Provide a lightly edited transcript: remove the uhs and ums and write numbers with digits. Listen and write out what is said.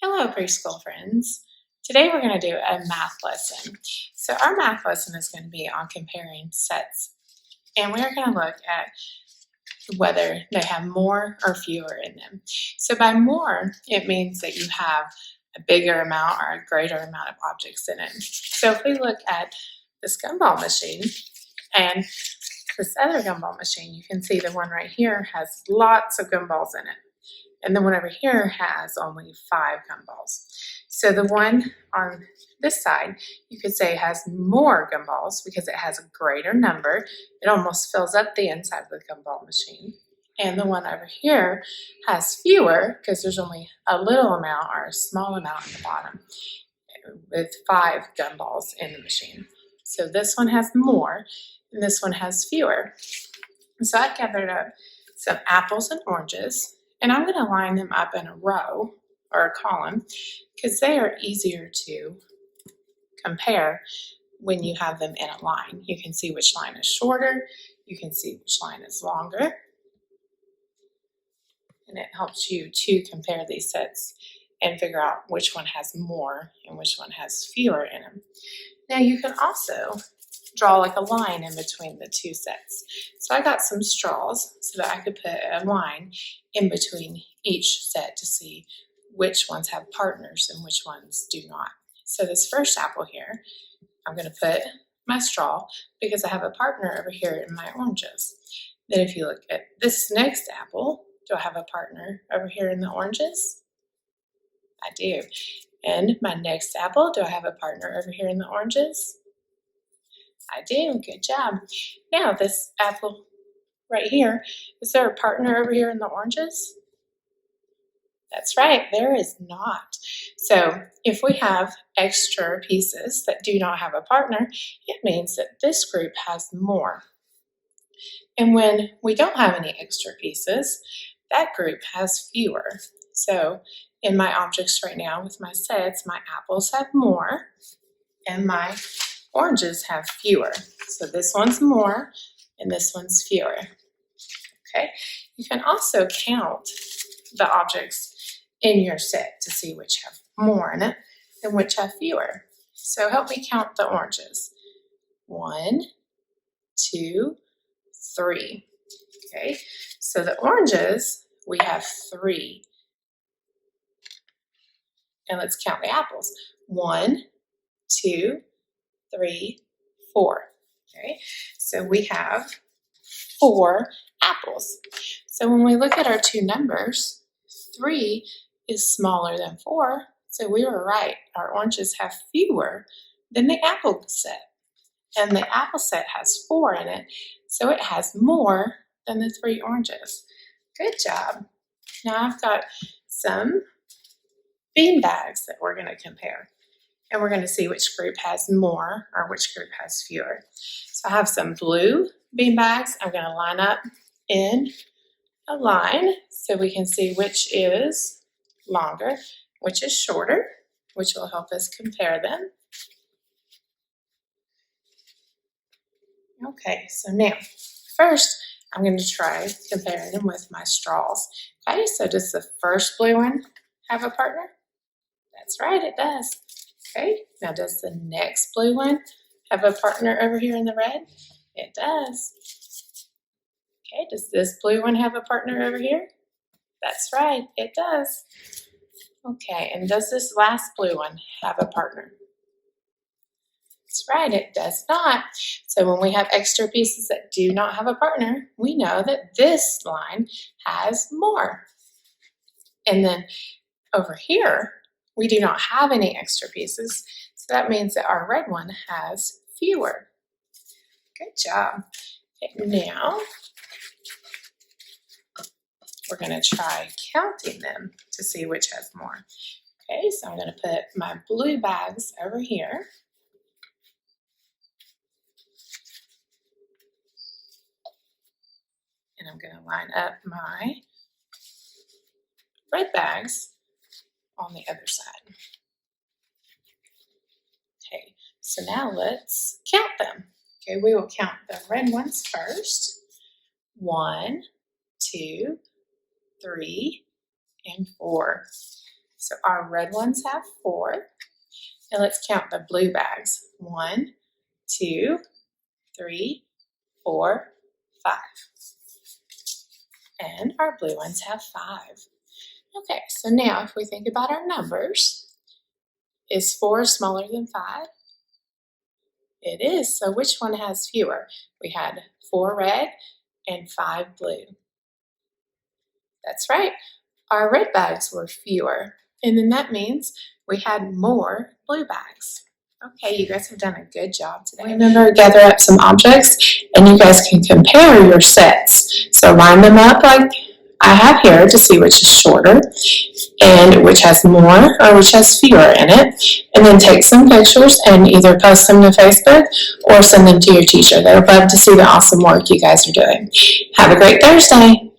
Hello, preschool friends. Today we're going to do a math lesson. So our math lesson is going to be on comparing sets, and we're going to look at whether they have more or fewer in them. So by more, it means that you have a bigger amount or a greater amount of objects in it. So if we look at this gumball machine and this other gumball machine, you can see the one right here has lots of gumballs in it. And the one over here has only 5 gumballs. So the one on this side, you could say has more gumballs because it has a greater number. It almost fills up the inside of the gumball machine. And the one over here has fewer because there's only a little amount or a small amount in the bottom with 5 gumballs in the machine. So this one has more and this one has fewer. So I gathered up some apples and oranges, and I'm going to line them up in a row or a column because they are easier to compare when you have them in a line. You can see which line is shorter, you can see which line is longer, and it helps you to compare these sets and figure out which one has more and which one has fewer in them. Now you can also draw like a line in between the two sets. So I got some straws so that I could put a line in between each set to see which ones have partners and which ones do not. So this first apple here, I'm going to put my straw because I have a partner over here in my oranges. Then if you look at this next apple, do I have a partner over here in the oranges? I do. And my next apple, do I have a partner over here in the oranges? I do. Good job. Now this apple right here, is there a partner over here in the oranges? That's right, there is not. So if we have extra pieces that do not have a partner, it means that this group has more. And when we don't have any extra pieces, that group has fewer. So in my objects right now with my sets, my apples have more and my oranges have fewer. So this one's more and this one's fewer. Okay, you can also count the objects in your set to see which have more in it and which have fewer. So help me count the oranges. 1, 2, 3. Okay, so the oranges, we have 3. And let's count the apples. 1, 2, 3, 4. Okay, so we have 4 apples. So when we look at our two numbers, 3 is smaller than 4, so we were right. Our oranges have fewer than the apple set. And the apple set has 4 in it, so it has more than the 3 oranges. Good job. Now I've got some bean bags that we're going to compare. And we're going to see which group has more or which group has fewer. So I have some blue bean bags. I'm going to line up in a line so we can see which is longer, which is shorter, which will help us compare them. Okay, so now, first I'm going to try comparing them with my straws. Okay, so does the first blue one have a partner? That's right, it does. Okay, now does the next blue one have a partner over here in the red? It does. Okay, does this blue one have a partner over here? That's right, it does. Okay, and does this last blue one have a partner? That's right, it does not. So when we have extra pieces that do not have a partner, we know that this line has more. And then over here, we do not have any extra pieces, so that means that our red one has fewer. Good job. Okay, now we're going to try counting them to see which has more. Okay, so I'm going to put my blue bags over here. And I'm going to line up my red bags on the other side. Okay, so now let's count them. Okay, we will count the red ones first. 1, 2, 3, and 4. So our red ones have 4. And let's count the blue bags. 1, 2, 3, 4, 5. And our blue ones have 5. Okay, so now if we think about our numbers, is 4 smaller than 5? It is, so which one has fewer? We had 4 red and 5 blue. That's right, our red bags were fewer, and then that means we had more blue bags. Okay, you guys have done a good job today. Remember, gather up some objects, and you guys can compare your sets. So line them up like I have here to see which is shorter and which has more or which has fewer in it. And then take some pictures and either post them to Facebook or send them to your teacher. They would love to see the awesome work you guys are doing. Have a great Thursday.